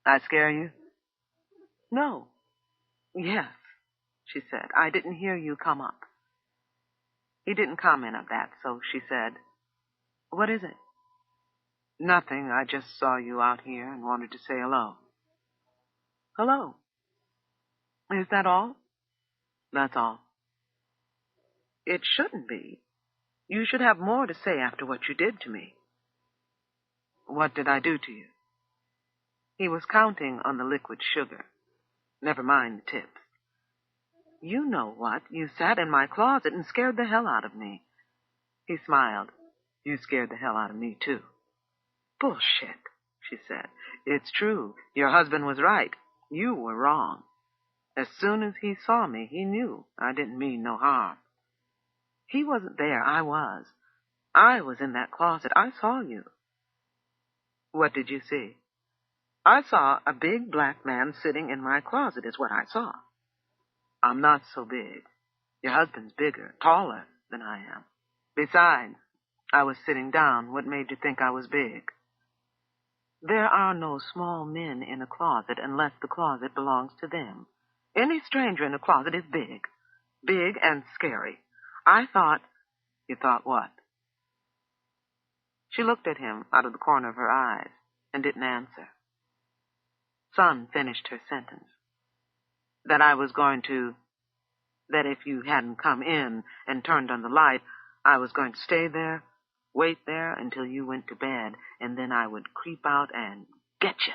I scare you? No. Yes, she said. I didn't hear you come up. He didn't comment on that, so she said, What is it? Nothing. I just saw you out here and wanted to say hello. Hello. Is that all? That's all. It shouldn't be. You should have more to say after what you did to me. What did I do to you? He was counting on the liquid sugar. Never mind the tips. You know what? You sat in my closet and scared the hell out of me. He smiled. You scared the hell out of me, too. Bullshit, she said. It's true. Your husband was right. You were wrong. As soon as he saw me, he knew I didn't mean no harm. He wasn't there. I was. I was in that closet. I saw you. What did you see? I saw a big black man sitting in my closet is what I saw. I'm not so big. Your husband's bigger, taller than I am. Besides, I was sitting down. What made you think I was big? There are no small men in a closet unless the closet belongs to them. Any stranger in a closet is big. Big and scary. I thought... You thought what? She looked at him out of the corner of her eyes and didn't answer. Son finished her sentence. That I was going to... That if you hadn't come in and turned on the light, I was going to stay there, wait there until you went to bed, and then I would creep out and get you.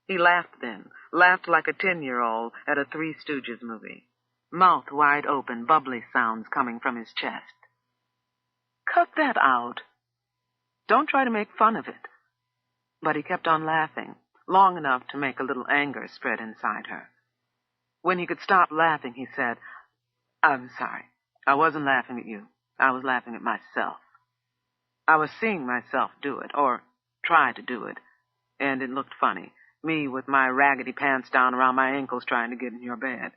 He laughed then, laughed like a 10-year-old at a Three Stooges movie. Mouth wide open, bubbly sounds coming from his chest. Cut that out. Don't try to make fun of it. But he kept on laughing, long enough to make a little anger spread inside her. When he could stop laughing, he said, I'm sorry. I wasn't laughing at you. I was laughing at myself. I was seeing myself do it, or try to do it, and it looked funny. Me with my raggedy pants down around my ankles trying to get in your bed.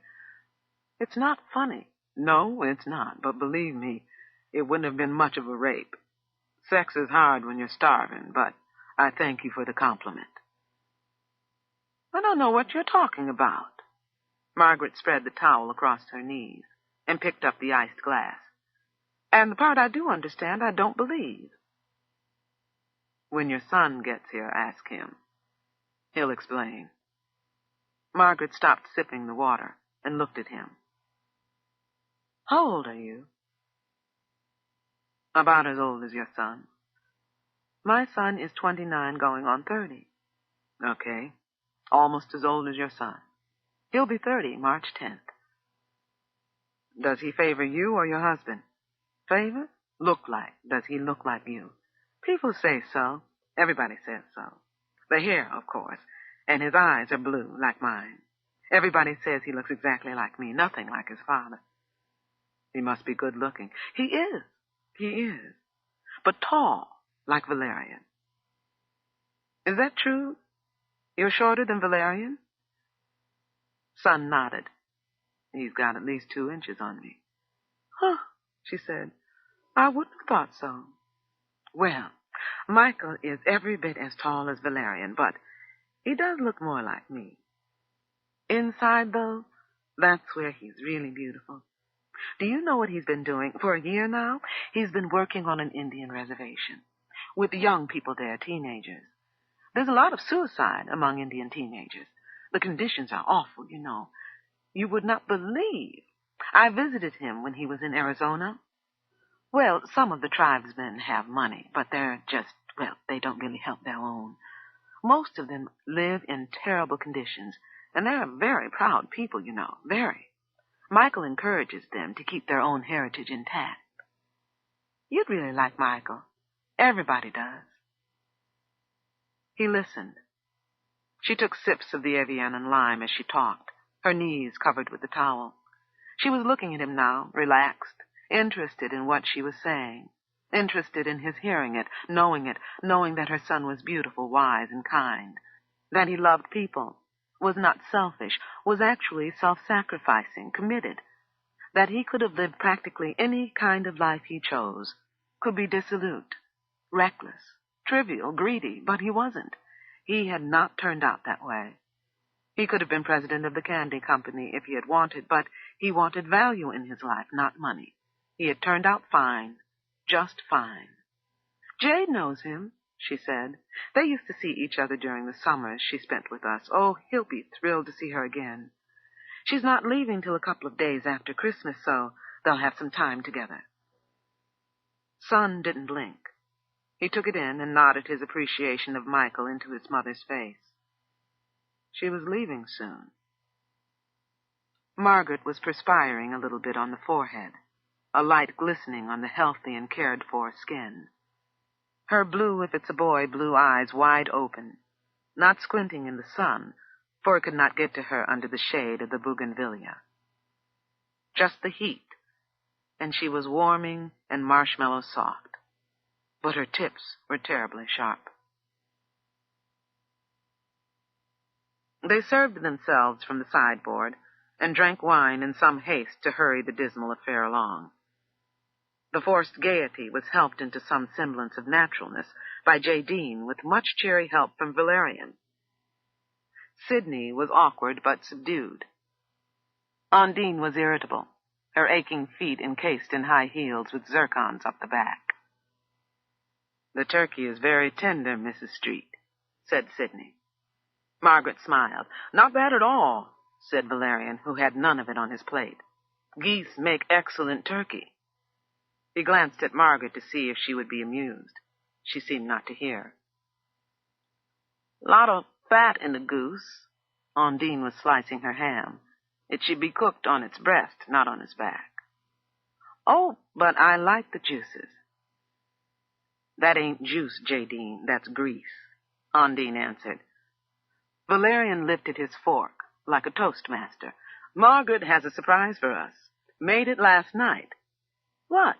It's not funny. No, it's not. But believe me, it wouldn't have been much of a rape. Sex is hard when you're starving, but I thank you for the compliment. I don't know what you're talking about. Margaret spread the towel across her knees and picked up the iced glass. And the part I do understand, I don't believe. When your son gets here, ask him. He'll explain. Margaret stopped sipping the water and looked at him. How old are you? About as old as your son. My son is 29 going on 30. Okay. Almost as old as your son. He'll be 30 March 10th. Does he favor you or your husband? Favor? Look like. Does he look like you? People say so. Everybody says so. The hair, of course. And his eyes are blue, like mine. Everybody says he looks exactly like me, nothing like his father. He must be good looking. He is. He is. But tall, like Valerian. Is that true? You're shorter than Valerian? Son nodded. He's got at least 2 inches on me. Huh, she said. I wouldn't have thought so. Well, Michael is every bit as tall as Valerian, but he does look more like me. Inside, though, that's where he's really beautiful. Do you know what he's been doing? For a year now, he's been working on an Indian reservation with young people there, teenagers. There's a lot of suicide among Indian teenagers. The conditions are awful, you know. You would not believe. I visited him when he was in Arizona. Well, some of the tribesmen have money, but they're just, well, they don't really help their own. Most of them live in terrible conditions, and they're very proud people, you know, very. Michael encourages them to keep their own heritage intact. You'd really like Michael. Everybody does. He listened. She took sips of the Evian and lime as she talked, her knees covered with the towel. She was looking at him now, relaxed, interested in what she was saying, interested in his hearing it, knowing that her son was beautiful, wise, and kind, that he loved people, was not selfish, was actually self-sacrificing, committed, that he could have lived practically any kind of life he chose, could be dissolute, reckless, trivial, greedy, but he wasn't. He had not turned out that way. He could have been president of the candy company if he had wanted, but he wanted value in his life, not money. He had turned out fine, just fine. Jade knows him, she said. They used to see each other during the summers she spent with us. Oh, he'll be thrilled to see her again. She's not leaving till a couple of days after Christmas, so they'll have some time together. Son didn't blink. He took it in and nodded his appreciation of Michael into his mother's face. She was leaving soon. Margaret was perspiring a little bit on the forehead, a light glistening on the healthy and cared-for skin. Her blue, if it's a boy, blue eyes wide open, not squinting in the sun, for it could not get to her under the shade of the bougainvillea. Just the heat, and she was warming and marshmallow soft, but her tips were terribly sharp. They served themselves from the sideboard and drank wine in some haste to hurry the dismal affair along. The forced gaiety was helped into some semblance of naturalness by Jadine, with much cheery help from Valerian. Sidney was awkward but subdued. Undine was irritable, her aching feet encased in high heels with zircons up the back. "The turkey is very tender, Mrs. Street," said Sidney. Margaret smiled. "Not bad at all," said Valerian, who had none of it on his plate. "Geese make excellent turkey." He glanced at Margaret to see if she would be amused. She seemed not to hear. "Lot of fat in the goose." Undine was slicing her ham. "It should be cooked on its breast, not on its back." "Oh, but I like the juices." "That ain't juice, Jadine, that's grease," Undine answered. Valerian lifted his fork, like a toastmaster. "Margaret has a surprise for us. Made it last night." "What?"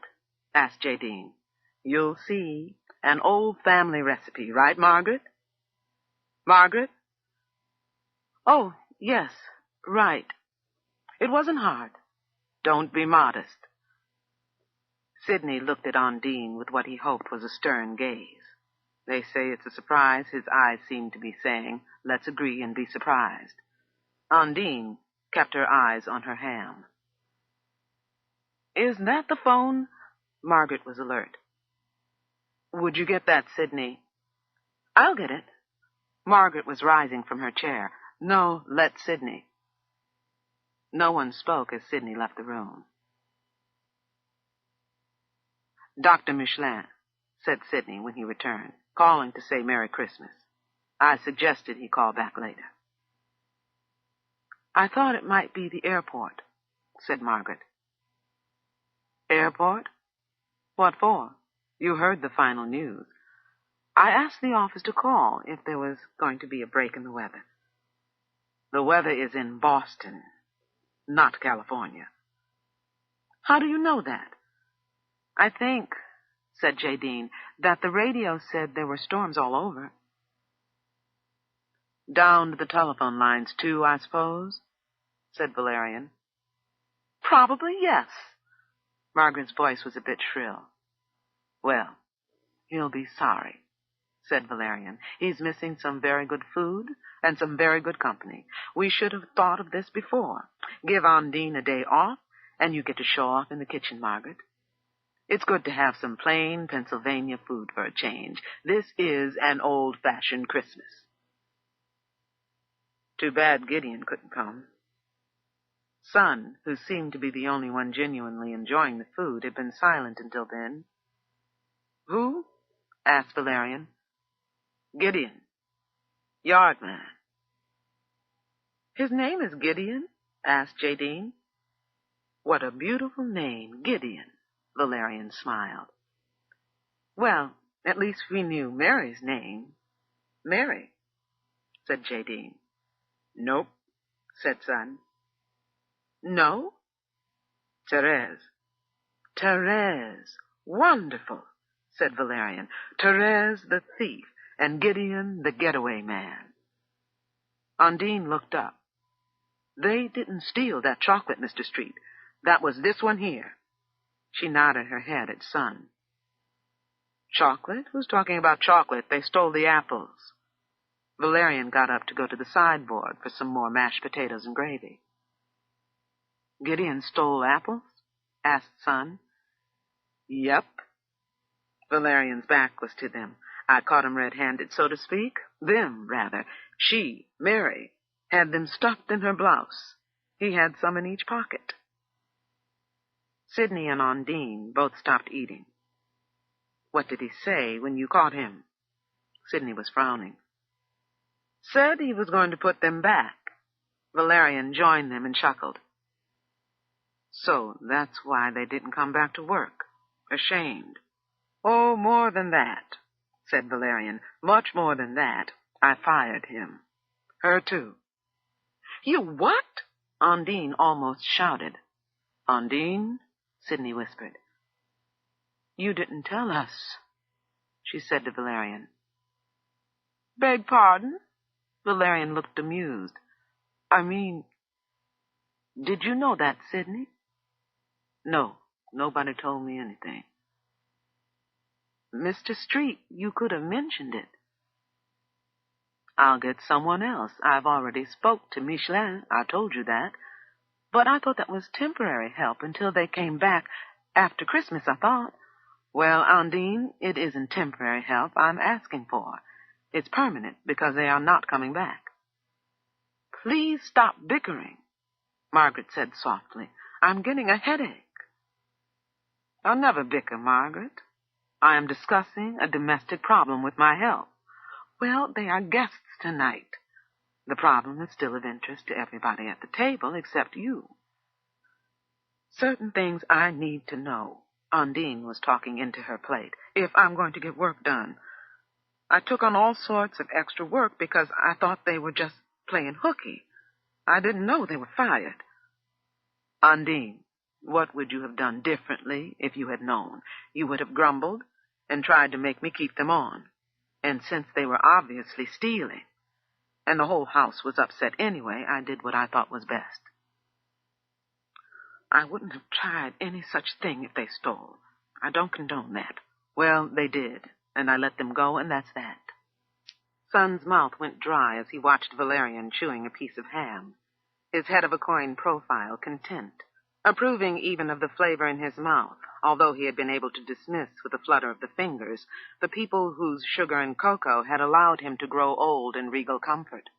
asked Jadine. "You'll see. An old family recipe, right, Margaret?" "Margaret?" "Oh, yes, right. It wasn't hard." "Don't be modest." Sidney looked at Undine with what he hoped was a stern gaze. They say it's a surprise. His eyes seemed to be saying, "Let's agree and be surprised." Undine kept her eyes on her ham. "Is that the phone?" Margaret was alert. "Would you get that, Sidney?" "I'll get it." Margaret was rising from her chair. "No, let Sidney." No one spoke as Sidney left the room. "Dr. Michelin," said Sidney when he returned, calling to say Merry Christmas. I suggested he call back later. "I thought it might be the airport," said Margaret. "Airport? What for? You heard the final news. I asked the office to call if there was going to be a break in the weather." "The weather is in Boston, not California." "How do you know that?" "I think," said Jadine, "that the radio said there were storms all over." "Down to the telephone lines, too, I suppose?" said Valerian. "Probably, yes." Margaret's voice was a bit shrill. "Well, he'll be sorry," said Valerian. "He's missing some very good food and some very good company. We should have thought of this before. Give Undine a day off, and you get to show off in the kitchen, Margaret. It's good to have some plain Pennsylvania food for a change. This is an old-fashioned Christmas." Too bad Gideon couldn't come. Son, who seemed to be the only one genuinely enjoying the food, had been silent until then. "Who?" asked Valerian. "Gideon. Yardman." "His name is Gideon?" asked Jadine. "What a beautiful name, Gideon," Valerian smiled. "Well, at least we knew Mary's name." "Mary," said Jadine. "Nope," said Son. "No?" "Therese." "Therese. Wonderful," said Valerian. "Therese the thief, and Gideon the getaway man." Undine looked up. "They didn't steal that chocolate, Mr. Street. That was this one here." She nodded her head at Son. "Chocolate? Who's talking about chocolate? They stole the apples." Valerian got up to go to the sideboard for some more mashed potatoes and gravy. "Gideon stole apples?" asked Son. "Yep." Valerian's back was to them. I caught him red-handed, so to speak. Them, rather. She, Mary, had them stuffed in her blouse. He had some in each pocket. Sidney and Undine both stopped eating. "What did he say when you caught him?" Sidney was frowning. "Said he was going to put them back." Valerian joined them and chuckled. "So that's why they didn't come back to work. Ashamed." "Oh, more than that," said Valerian. "Much more than that. I fired him. Her, too." "You what?" Undine almost shouted. "Undine," Sidney whispered. "You didn't tell us," she said to Valerian. "Beg pardon?" Valerian looked amused. "I mean, did you know that, Sidney?" "No, nobody told me anything." "Mr. Street, you could have mentioned it." "I'll get someone else. I've already spoke to Michelin. I told you that. But I thought that was temporary help until they came back after Christmas, I thought." "Well, Undine, it isn't temporary help I'm asking for. It's permanent because they are not coming back." "Please stop bickering," Margaret said softly. "I'm getting a headache." "I'll never bicker, Margaret. I am discussing a domestic problem with my help." "Well, they are guests tonight." "The problem is still of interest to everybody at the table except you." "Certain things I need to know." Undine was talking into her plate. "If I'm going to get work done. I took on all sorts of extra work because I thought they were just playing hooky. I didn't know they were fired." "Undine, what would you have done differently if you had known?" "You would have grumbled and tried to make me keep them on. And since they were obviously stealing, and the whole house was upset anyway, I did what I thought was best." "I wouldn't have tried any such thing if they stole. I don't condone that." "Well, they did, and I let them go, and that's that." Son's mouth went dry as he watched Valerian chewing a piece of ham, his head of a coin profile, content, approving even of the flavor in his mouth, although he had been able to dismiss with a flutter of the fingers the people whose sugar and cocoa had allowed him to grow old in regal comfort,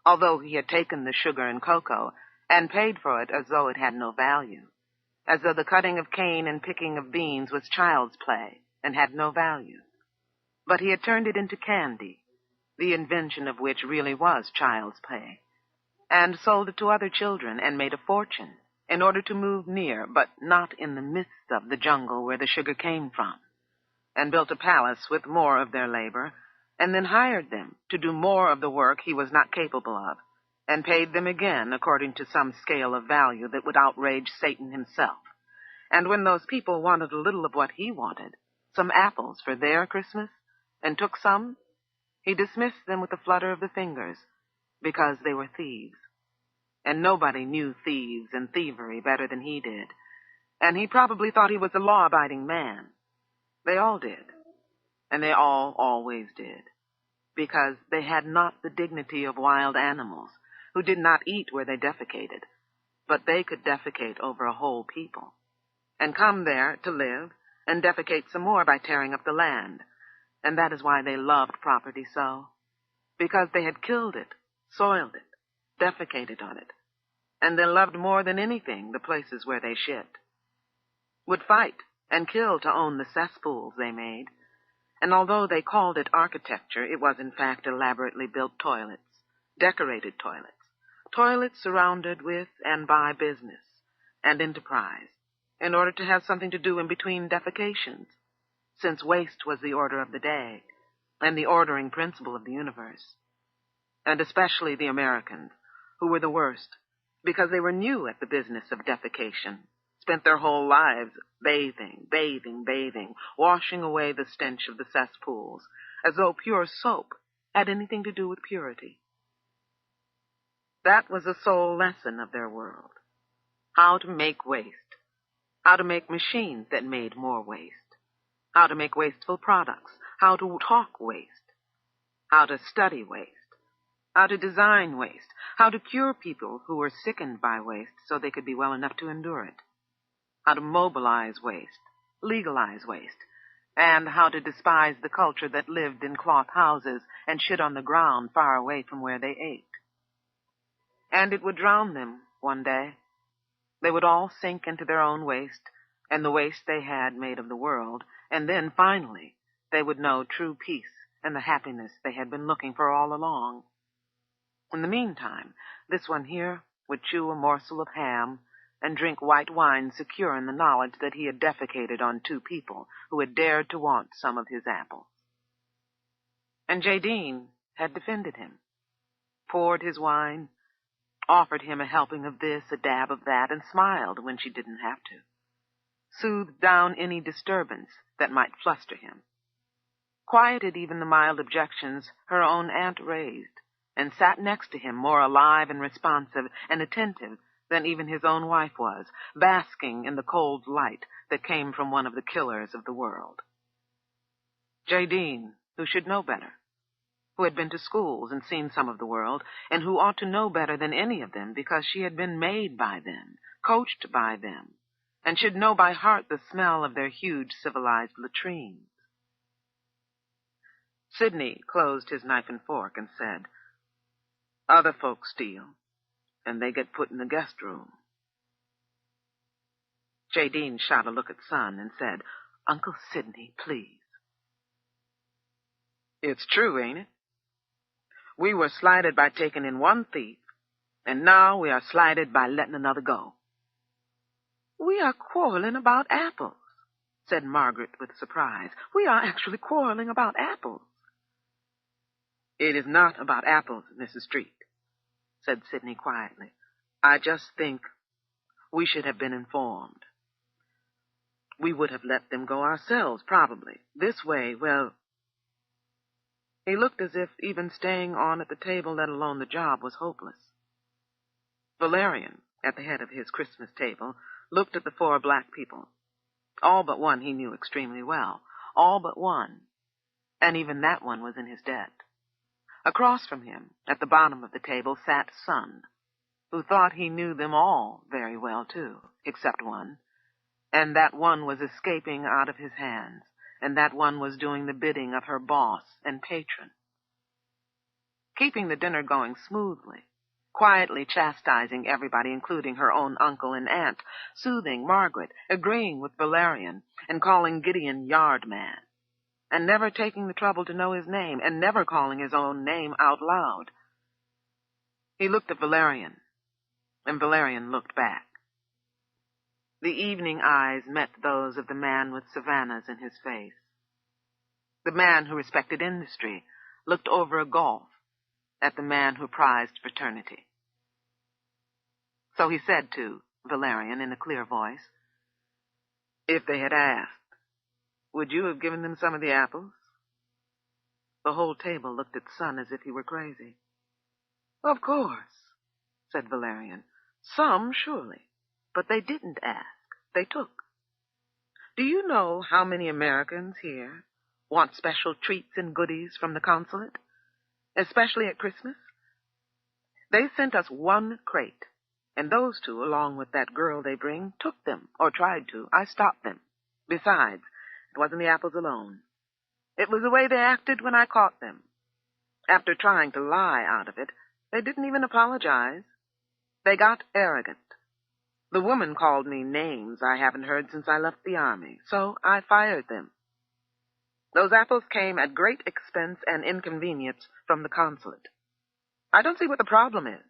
although he had taken the sugar and cocoa and paid for it as though it had no value, as though the cutting of cane and picking of beans was child's play and had no value. But he had turned it into candy, the invention of which really was child's play, and sold it to other children and made a fortune in order to move near, but not in the midst of, the jungle where the sugar came from, and built a palace with more of their labor, and then hired them to do more of the work he was not capable of, and paid them again according to some scale of value that would outrage Satan himself. And when those people wanted a little of what he wanted, some apples for their Christmas, and took some, he dismissed them with a flutter of the fingers, because they were thieves. And nobody knew thieves and thievery better than he did, and he probably thought he was a law-abiding man. They all did, and they all always did, because they had not the dignity of wild animals, who did not eat where they defecated, but they could defecate over a whole people, and come there to live and defecate some more by tearing up the land, and that is why they loved property so, because they had killed it, soiled it, defecated on it, and they loved more than anything the places where they shit, would fight and kill to own the cesspools they made, and although they called it architecture, it was in fact elaborately built toilets, decorated toilets surrounded with and by business and enterprise, in order to have something to do in between defecations, since waste was the order of the day and the ordering principle of the universe. And especially the Americans, who were the worst, because they were new at the business of defecation, spent their whole lives bathing, washing away the stench of the cesspools, as though pure soap had anything to do with purity. That was the sole lesson of their world: how to make waste, how to make machines that made more waste, how to make wasteful products, how to talk waste, how to study waste, how to design waste, how to cure people who were sickened by waste so they could be well enough to endure it, how to mobilize waste, legalize waste, and how to despise the culture that lived in cloth houses and shit on the ground far away from where they ate. And it would drown them one day. They would all sink into their own waste and the waste they had made of the world, and then, finally, they would know true peace and the happiness they had been looking for all along. In the meantime, this one here would chew a morsel of ham and drink white wine, secure in the knowledge that he had defecated on 2 people who had dared to want some of his apples. And Jadine had defended him, poured his wine, offered him a helping of this, a dab of that, and smiled when she didn't have to, soothed down any disturbance that might fluster him, quieted even the mild objections her own aunt raised, and sat next to him more alive and responsive and attentive than even his own wife was, basking in the cold light that came from one of the killers of the world. Jadine, who should know better, who had been to schools and seen some of the world, and who ought to know better than any of them because she had been made by them, coached by them, and should know by heart the smell of their huge civilized latrines. Sidney closed his knife and fork and said, "Other folks steal, and they get put in the guest room." Jadine shot a look at Son and said, "Uncle Sidney, please." "It's true, ain't it? We were slighted by taking in one thief, and now we are slighted by letting another go." "We are quarreling about apples," said Margaret with surprise. "We are actually quarreling about apples." "It is not about apples, Mrs. Street," said Sidney quietly. "I just think we should have been informed. We would have let them go ourselves, probably. This way, well..." He looked as if even staying on at the table, let alone the job, was hopeless. Valerian, at the head of his Christmas table, looked at the 4 black people. All but one he knew extremely well. All but one. And even that one was in his debt. Across from him, at the bottom of the table, sat Son, who thought he knew them all very well, too, except one. And that one was escaping out of his hands, and that one was doing the bidding of her boss and patron. Keeping the dinner going smoothly, quietly chastising everybody, including her own uncle and aunt, soothing Margaret, agreeing with Valerian, and calling Gideon Yard Man, and never taking the trouble to know his name, and never calling his own name out loud. He looked at Valerian, and Valerian looked back. The evening eyes met those of the man with savannas in his face. The man who respected industry looked over a gulf at the man who prized fraternity. So he said to Valerian in a clear voice, "If they had asked, would you have given them some of the apples?" The whole table looked at Son as if he were crazy. "Of course," said Valerian. "Some, surely. But they didn't ask. They took. Do you know how many Americans here want special treats and goodies from the consulate, especially at Christmas? They sent us 1 crate, and those 2, along with that girl they bring, took them, or tried to. I stopped them. Besides, it wasn't the apples alone. It was the way they acted when I caught them. After trying to lie out of it, they didn't even apologize. They got arrogant. The woman called me names I haven't heard since I left the army, so I fired them. Those apples came at great expense and inconvenience from the consulate. I don't see what the problem is."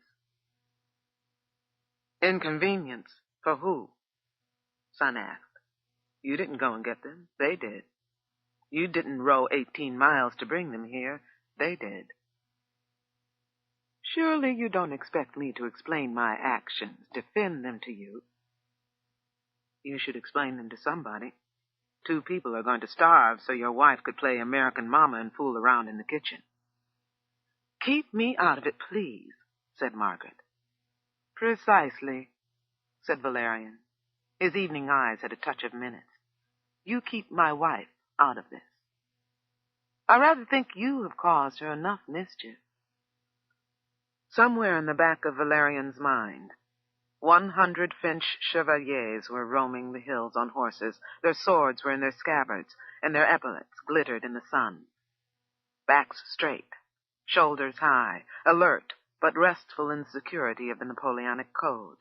"Inconvenience for who?" Son asked. "You didn't go and get them. They did. You didn't row 18 miles to bring them here. They did. Surely you don't expect me to explain my actions, defend them to you." "You should explain them to somebody. 2 people are going to starve so your wife could play American Mama and fool around in the kitchen." "Keep me out of it, please," said Margaret. "Precisely," said Valerian. His evening eyes had a touch of menace. "You keep my wife out of this. I rather think you have caused her enough mischief." Somewhere in the back of Valerian's mind, 100 French chevaliers were roaming the hills on horses. Their swords were in their scabbards, and their epaulets glittered in the sun. Backs straight, shoulders high, alert but restful in security of the Napoleonic code.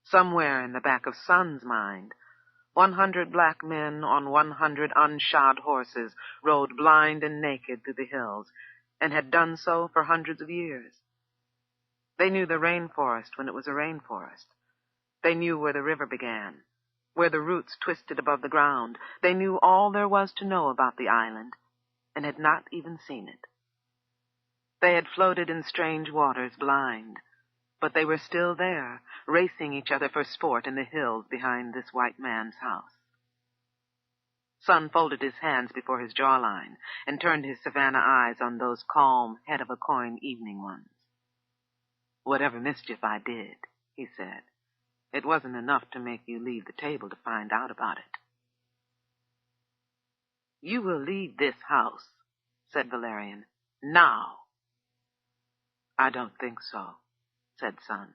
Somewhere in the back of Sun's mind, 100 black men on 100 unshod horses rode blind and naked through the hills, and had done so for hundreds of years. They knew the rainforest when it was a rainforest. They knew where the river began, where the roots twisted above the ground. They knew all there was to know about the island, and had not even seen it. They had floated in strange waters blind, but they were still there, racing each other for sport in the hills behind this white man's house. Sun folded his hands before his jawline and turned his Savannah eyes on those calm, head-of-a-coin evening ones. "Whatever mischief I did," he said, "it wasn't enough to make you leave the table to find out about it." "You will leave this house," said Valerian, "now." "I don't think so," said Sun.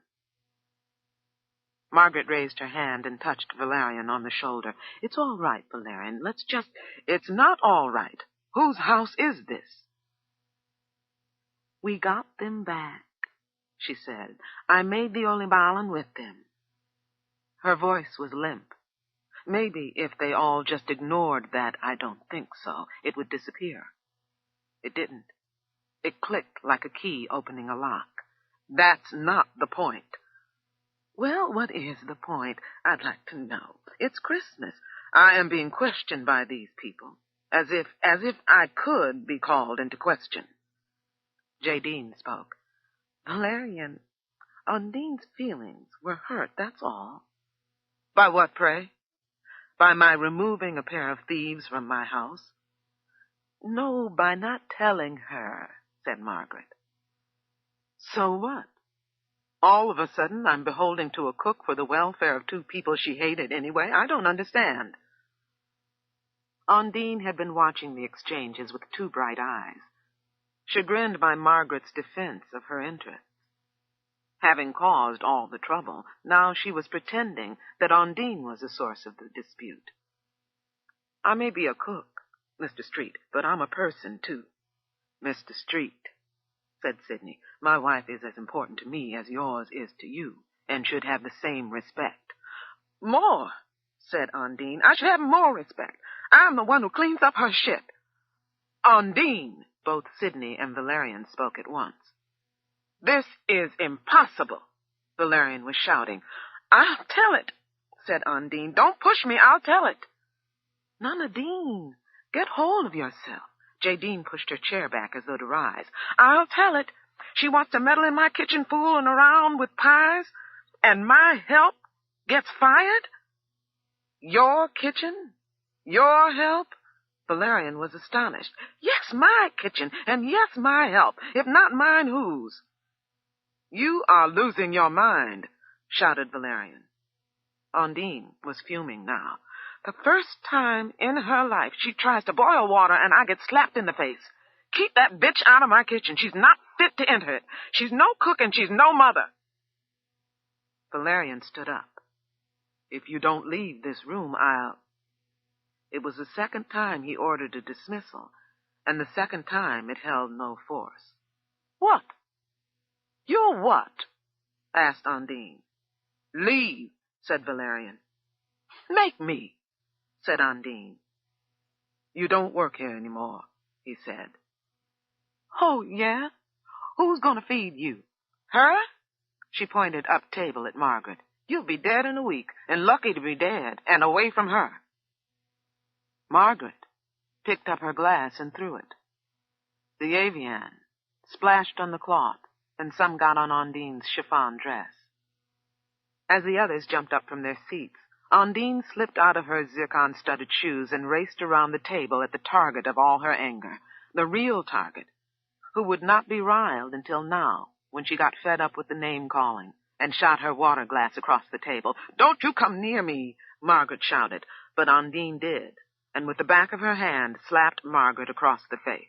Margaret raised her hand and touched Valerian on the shoulder. "It's all right, Valerian. Let's just—" "It's not all right. Whose house is this?" "We got them back," she said. "I made the Olibalan with them." Her voice was limp. Maybe if they all just ignored that "I don't think so," it would disappear. It didn't. It clicked like a key opening a lock. "That's not the point." "Well, what is the point? I'd like to know. It's Christmas. I am being questioned by these people, as if I could be called into question." Jadine spoke. "Valerian, Undine's feelings were hurt, that's all." "By what, pray? By my removing a pair of thieves from my house?" "No, by not telling her," said Margaret. "So what? All of a sudden I'm beholden to a cook for the welfare of two people she hated anyway? I don't understand." Undine had been watching the exchanges with two bright eyes, chagrined by Margaret's defense of her interests. Having caused all the trouble, now she was pretending that Undine was the source of the dispute. "I may be a cook, Mr. Street, but I'm a person, too." "Mr. Street," said Sidney, "my wife is as important to me as yours is to you, and should have the same respect." "More," said Undine. "I should have more respect. I'm the one who cleans up her shit." "Undine!" Both Sidney and Valerian spoke at once. "This is impossible," Valerian was shouting. "I'll tell it," said Undine. "Don't push me, I'll tell it." "Nonadine, get hold of yourself." Jadine pushed her chair back as though to rise. "I'll tell it. She wants to meddle in my kitchen, fooling around with pies, and my help gets fired." "Your kitchen? Your help?" Valerian was astonished. "Yes, my kitchen, and yes, my help. If not mine, whose?" "You are losing your mind," shouted Valerian. Undine was fuming now. "The first time in her life she tries to boil water and I get slapped in the face. Keep that bitch out of my kitchen. She's not fit to enter it. She's no cook and she's no mother." Valerian stood up. "If you don't leave this room, I'll—" It was the second time he ordered a dismissal, and the second time it held no force. "What? You're what?" asked Undine. "Leave," said Valerian. "Make me," said Undine. "You don't work here anymore," he said. "Oh, yeah? Who's going to feed you? Her?" She pointed up table at Margaret. "You'll be dead in a week, and lucky to be dead, and away from her." Margaret picked up her glass and threw it. The Avian splashed on the cloth, and some got on Undine's chiffon dress. As the others jumped up from their seats, Undine slipped out of her zircon-studded shoes and raced around the table at the target of all her anger, the real target, who would not be riled until now, when she got fed up with the name-calling and shot her water glass across the table. "Don't you come near me," Margaret shouted, but Undine did, and with the back of her hand slapped Margaret across the face.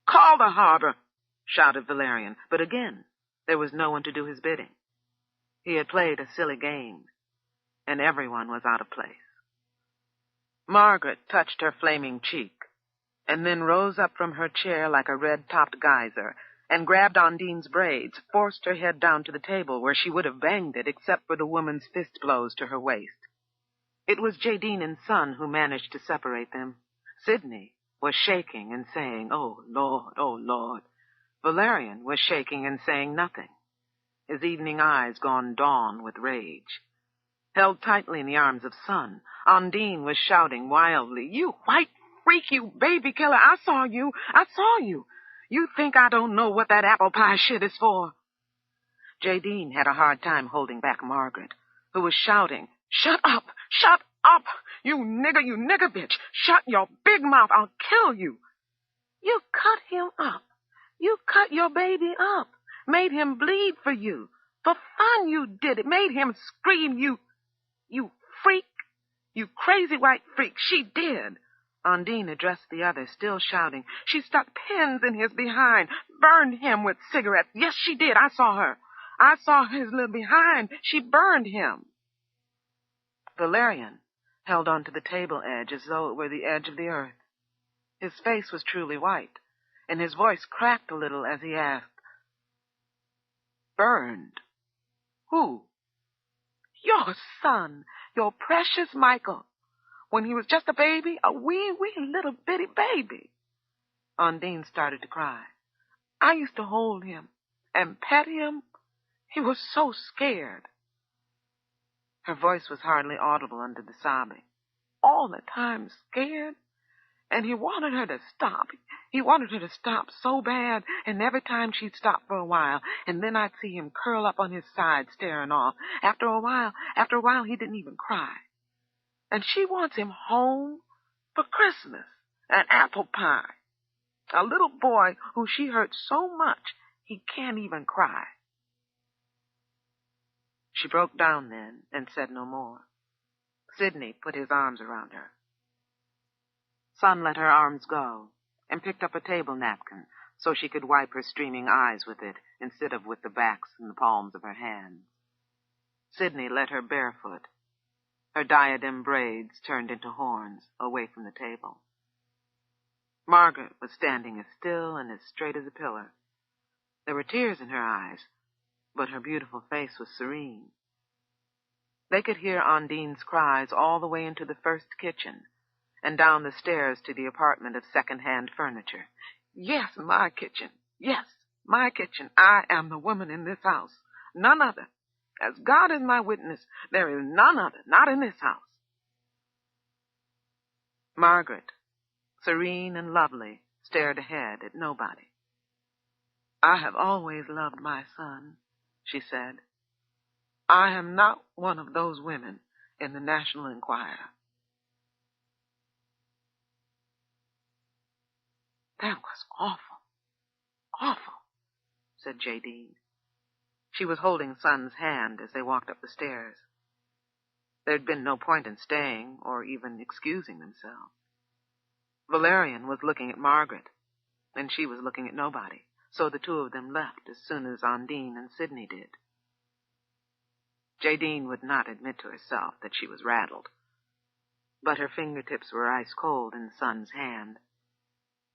"Call the harbor," shouted Valerian, but again there was no one to do his bidding. He had played a silly game, and everyone was out of place. Margaret touched her flaming cheek, and then rose up from her chair like a red-topped geyser, and grabbed Undine's braids, forced her head down to the table where she would have banged it except for the woman's fist blows to her waist. It was Jadine and Son who managed to separate them. Sidney was shaking and saying, "Oh, Lord, oh, Lord." Valerian was shaking and saying nothing, his evening eyes gone dawn with rage. Held tightly in the arms of Son, Undine was shouting wildly, "You white freak, you baby killer, I saw you. I saw you. You think I don't know what that apple pie shit is for?" Jadine had a hard time holding back Margaret, who was shouting, "Shut up! Shut up! You nigger bitch! Shut your big mouth! I'll kill you!" "You cut him up. You cut your baby up. Made him bleed for you. For fun you did it. Made him scream, you freak. You crazy white freak. She did." Undine addressed the other, still shouting. "She stuck pins in his behind, burned him with cigarettes. Yes, she did. I saw her. I saw his little behind. She burned him." Valerian held onto the table edge as though it were the edge of the earth. His face was truly white, and his voice cracked a little as he asked, "Burned? Who?" "Your son, your precious Michael. When he was just a baby, a wee little bitty baby." Undine started to cry. "I used to hold him and pet him. He was so scared." Her voice was hardly audible under the sobbing. "All the time scared. And he wanted her to stop. He wanted her to stop so bad, and every time she'd stop for a while, and then I'd see him curl up on his side staring off. After a while, he didn't even cry. And she wants him home for Christmas, and apple pie. A little boy who she hurt so much he can't even cry." She broke down then and said no more. Sidney put his arms around her. Son let her arms go and picked up a table napkin so she could wipe her streaming eyes with it instead of with the backs and the palms of her hands. Sidney led her barefoot, her diadem braids turned into horns, away from the table. Margaret was standing as still and as straight as a pillar. There were tears in her eyes, but her beautiful face was serene. They could hear Undine's cries all the way into the first kitchen and down the stairs to the apartment of second-hand furniture. "Yes, my kitchen. Yes, my kitchen. I am the woman in this house. None other. As God is my witness, there is none other, not in this house." Margaret, serene and lovely, stared ahead at nobody. "I have always loved my son," she said. "I am not one of those women in the National Enquirer." "That was awful, awful," said Jadine. She was holding Son's hand as they walked up the stairs. There'd been no point in staying or even excusing themselves. Valerian was looking at Margaret, and she was looking at nobody, so the two of them left as soon as Undine and Sidney did. Jadine would not admit to herself that she was rattled, but her fingertips were ice-cold in Son's hand.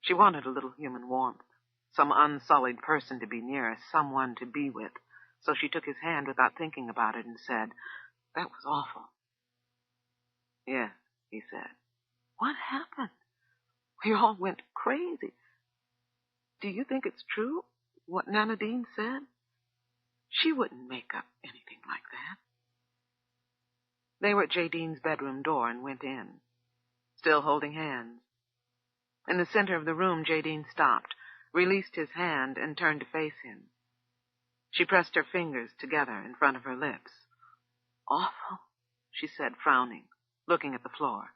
She wanted a little human warmth, some unsullied person to be near, someone to be with, so she took his hand without thinking about it and said, "That was awful." "Yes," he said. "What happened? We all went crazy. Do you think it's true, what Nanadine said? She wouldn't make up anything like that." They were at Jadine's bedroom door and went in, still holding hands. In the center of the room, Jadine stopped, released his hand, and turned to face him. She pressed her fingers together in front of her lips. "Awful," she said, frowning, looking at the floor.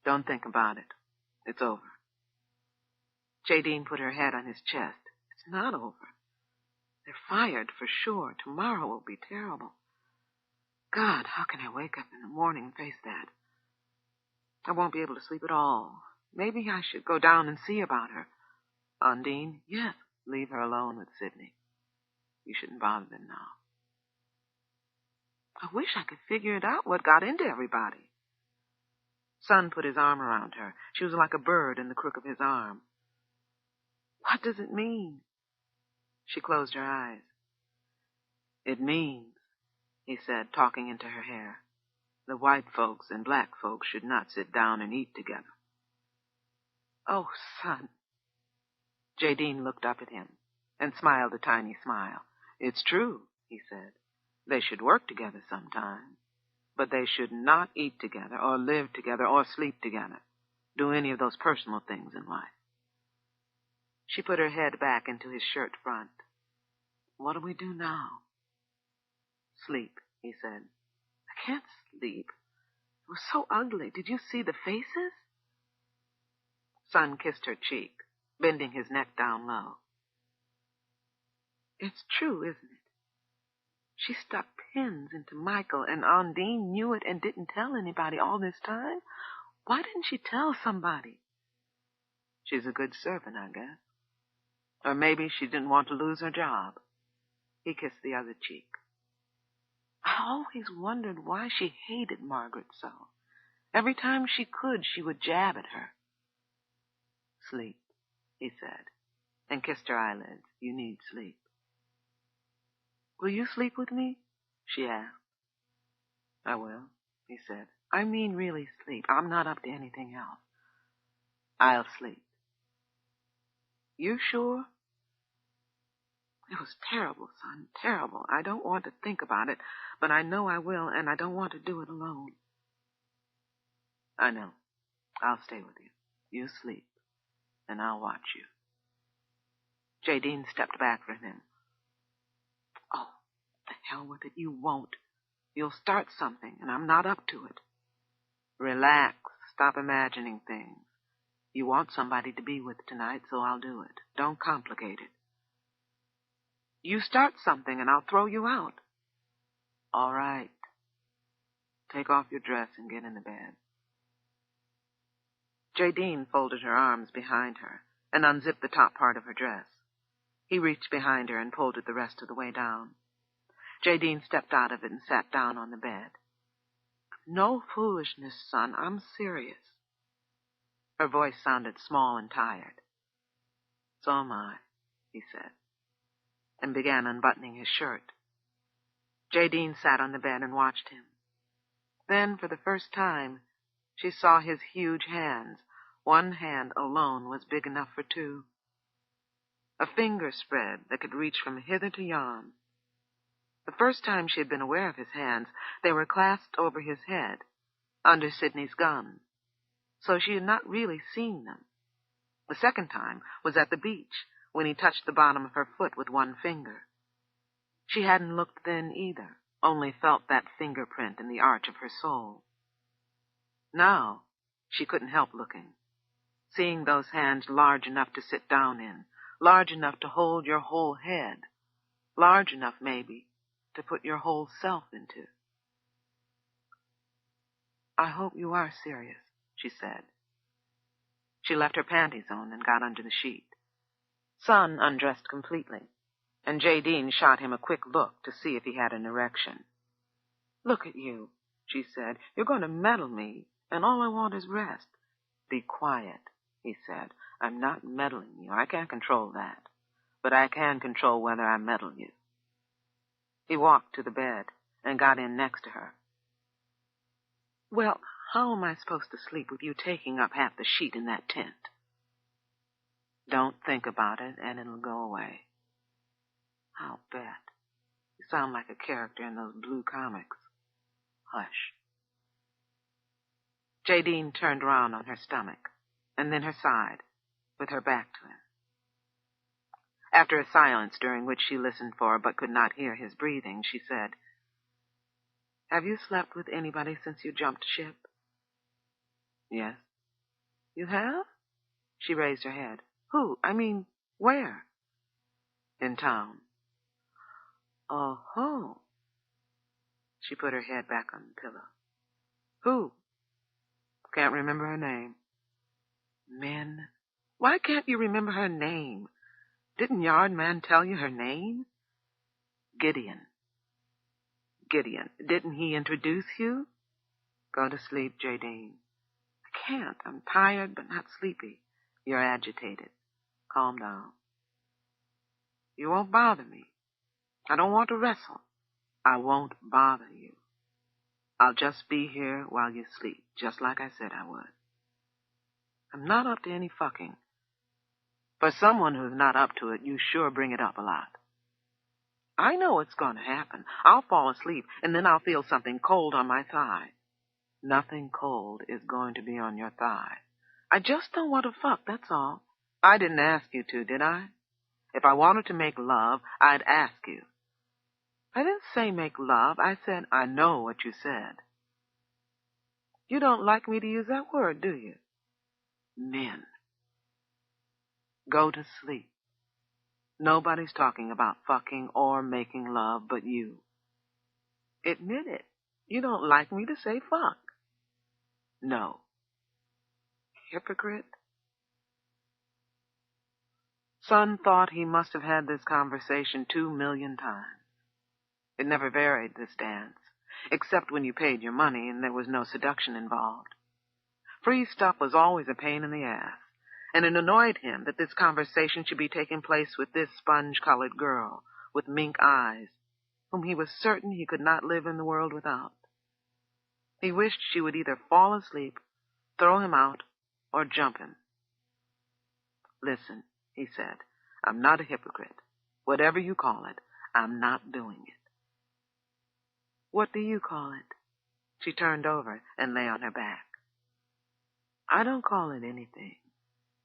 "Don't think about it. It's over." Jadine put her head on his chest. "It's not over. They're fired for sure. Tomorrow will be terrible. God, how can I wake up in the morning and face that? I won't be able to sleep at all. Maybe I should go down and see about her." "Undine?" "Yes, leave her alone with Sidney. You shouldn't bother them now. I wish I could figure it out, what got into everybody. Son put his arm around her. She was like a bird in the crook of his arm. What does it mean? She closed her eyes. It means, he said, talking into her hair, the white folks and black folks should not sit down and eat together. Oh, son. Jadine looked up at him and smiled a tiny smile. It's true, he said. They should work together sometime, but they should not eat together or live together or sleep together, do any of those personal things in life. She put her head back into his shirt front. What do we do now? Sleep, he said. I can't sleep. It was so ugly. Did you see the faces? Son kissed her cheek, bending his neck down low. It's true, isn't it? She stuck pins into Michael, and Undine knew it and didn't tell anybody all this time. Why didn't she tell somebody? She's a good servant, I guess. Or maybe she didn't want to lose her job. He kissed the other cheek. I always wondered why she hated Margaret so. Every time she could, she would jab at her. Sleep, he said, and kissed her eyelids. You need sleep. Will you sleep with me? She asked. I will, he said. I mean really sleep. I'm not up to anything else. I'll sleep. You sure? It was terrible, son, terrible. I don't want to think about it, but I know I will, and I don't want to do it alone. I know. I'll stay with you. You sleep, and I'll watch you. Jadine stepped back from him. Oh, the hell with it. You won't. You'll start something, and I'm not up to it. Relax. Stop imagining things. You want somebody to be with tonight, so I'll do it. Don't complicate it. You start something, and I'll throw you out. All right. Take off your dress and get in the bed. Jadine folded her arms behind her and unzipped the top part of her dress. He reached behind her and pulled it the rest of the way down. Jadine stepped out of it and sat down on the bed. No foolishness, son. I'm serious. Her voice sounded small and tired. So am I, he said, and began unbuttoning his shirt. Jadine sat on the bed and watched him. Then, for the first time, she saw his huge hands. One hand alone was big enough for two. A finger spread that could reach from hither to yon. The first time she had been aware of his hands, they were clasped over his head, under Sidney's gun. So she had not really seen them. The second time was at the beach, when he touched the bottom of her foot with one finger. She hadn't looked then either, only felt that fingerprint in the arch of her soul. Now, she couldn't help looking, seeing those hands large enough to sit down in, large enough to hold your whole head, large enough, maybe, to put your whole self into. I hope you are serious, she said. She left her panties on and got under the sheet. Son undressed completely, and Jadine shot him a quick look to see if he had an erection. Look at you, she said. You're going to meddle me, and all I want is rest. Be quiet, he said. I'm not meddling you. I can't control that. But I can control whether I meddle you. He walked to the bed and got in next to her. Well, how am I supposed to sleep with you taking up half the sheet in that tent? Don't think about it, and it'll go away. I'll bet. You sound like a character in those blue comics. Hush. Jadine turned round on her stomach, and then her side, with her back to him. After a silence during which she listened for but could not hear his breathing, she said, Have you slept with anybody since you jumped ship? Yes. You have? She raised her head. Who? I mean, where? In town. Oh-ho. She put her head back on the pillow. Who? Can't remember her name. Min. Why can't you remember her name? Didn't Yardman tell you her name? Gideon. Gideon. Didn't he introduce you? Go to sleep, Jadine. I can't. I'm tired, but not sleepy. You're agitated. Calm down. You won't bother me. I don't want to wrestle. I won't bother you. I'll just be here while you sleep, just like I said I would. I'm not up to any fucking. For someone who's not up to it, you sure bring it up a lot. I know what's going to happen. I'll fall asleep, and then I'll feel something cold on my thigh. Nothing cold is going to be on your thigh. I just don't want to fuck, that's all. I didn't ask you to, did I? If I wanted to make love, I'd ask you. I didn't say make love. I said I know what you said. You don't like me to use that word, do you? Men. Go to sleep. Nobody's talking about fucking or making love but you. Admit it. You don't like me to say fuck. No. Hypocrite. Son thought he must have had this conversation 2 million times. It never varied, this dance, except when you paid your money and there was no seduction involved. Free stuff was always a pain in the ass, and it annoyed him that this conversation should be taking place with this sponge-colored girl with mink eyes, whom he was certain he could not live in the world without. He wished she would either fall asleep, throw him out, or jump him. Listen, he said, I'm not a hypocrite. Whatever you call it, I'm not doing it. What do you call it? She turned over and lay on her back. I don't call it anything.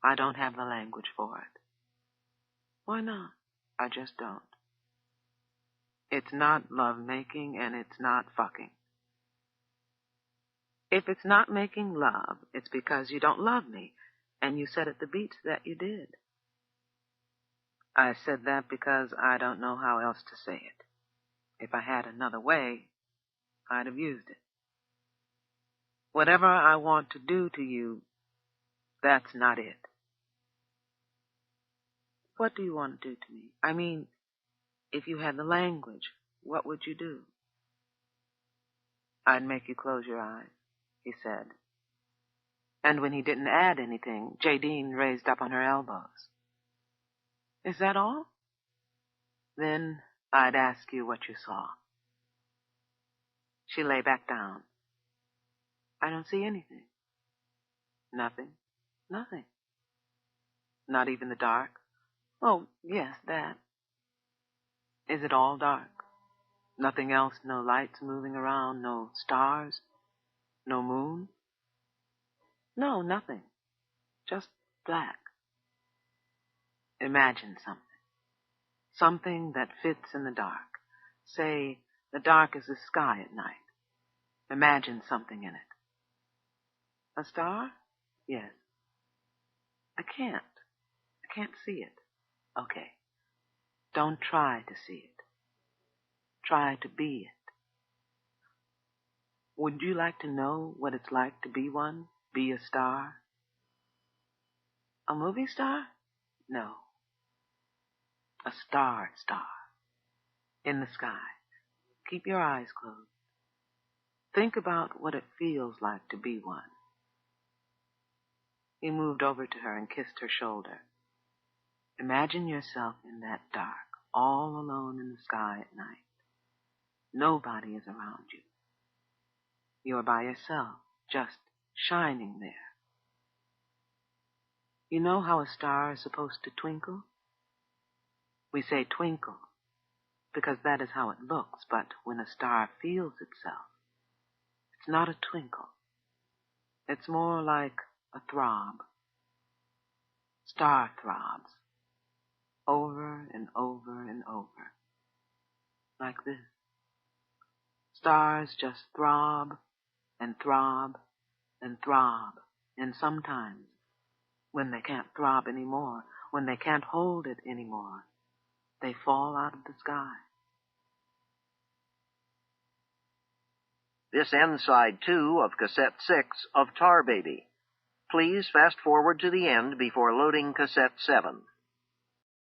I don't have the language for it. Why not? I just don't. It's not love-making and it's not fucking. If it's not making love, it's because you don't love me, and you said at the beach that you did. I said that because I don't know how else to say it. If I had another way, I'd have used it. Whatever I want to do to you, that's not it. What do you want to do to me? I mean, if you had the language, what would you do? I'd make you close your eyes, he said. And when he didn't add anything, Jadine raised up on her elbows. Is that all? Then I'd ask you what you saw. She lay back down. I don't see anything. Nothing. Nothing. Not even the dark? Oh, yes, that. Is it all dark? Nothing else, no lights moving around, no stars, no moon? No, nothing. Just black. Imagine something. Something that fits in the dark. Say, the dark is the sky at night. Imagine something in it. A star? Yes. I can't see it. Okay. Don't try to see it. Try to be it. Would you like to know what it's like to be one? Be a star? A movie star? No. A star. In the sky. Keep your eyes closed. Think about what it feels like to be one. He moved over to her and kissed her shoulder. Imagine yourself in that dark, all alone in the sky at night. Nobody is around you. You are by yourself, just shining there. You know how a star is supposed to twinkle? We say twinkle because that is how it looks, but when a star feels itself, it's not a twinkle. It's more like a throb. Star throbs. Over and over and over. Like this. Stars just throb and throb and throb. And sometimes, when they can't throb anymore, when they can't hold it anymore, they fall out of the sky. This ends side 2 of cassette 6 of Tar Baby. Please fast forward to the end before loading cassette 7.